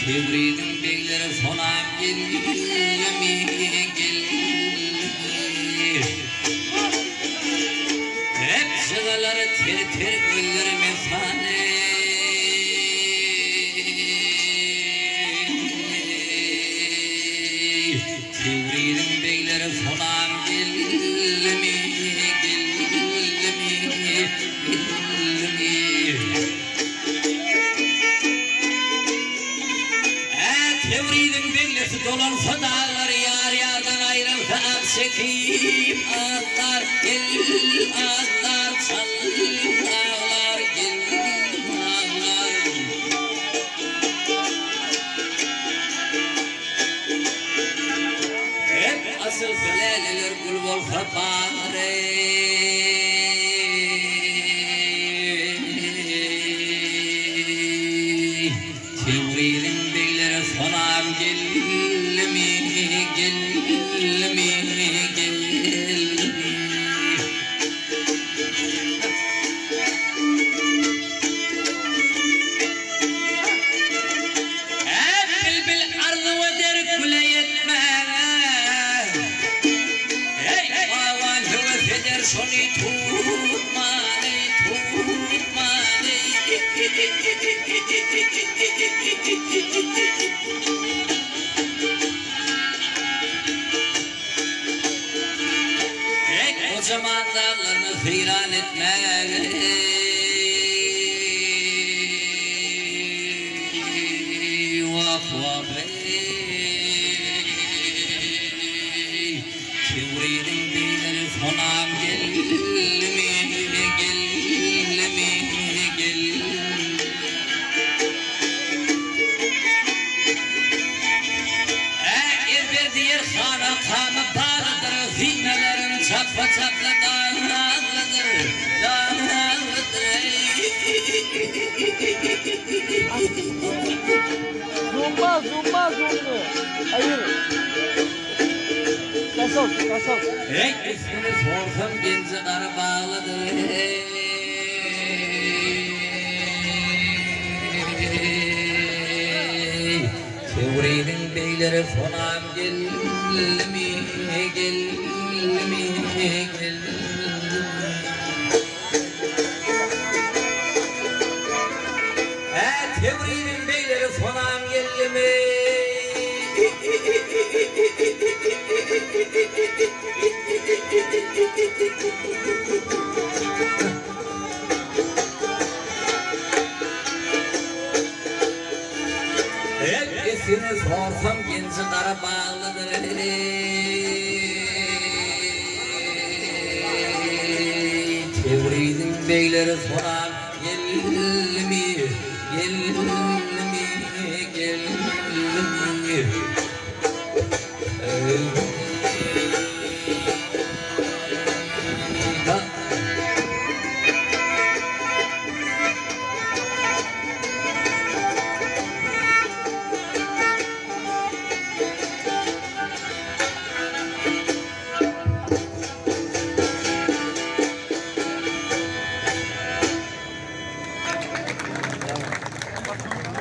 Tevridin beyleri sonam gelmi hep sıraları ter ter güllerime fane Tevridin beyleri sonam gelmi Tevridin bellesi dolansa dağlar yar yardan ayrılsa aksekiyim ağlar gel ağlar çal ağlar gel ağlar hep asıl feleliler gül bol fapare Tevridin beyleri sonam gelmi hep bilbil ardı ve der kule yetmez hey avan hıvı feder soni tutma o zaman dağlarını feyran etmek vah vah Tevridin beyleri sonam gelmi Diğer hana kanı bağlıdır Zinelerin çatfa çatla dağlıdır Zumba hayır kasal Hey ismini sorsam genci karı bağlıdır Tevridin beyleri sonam gelmi Tevridin beyleri sonam gelmi Hepsini sorsam genci kara bağlıdır Tevridin beyleri sonam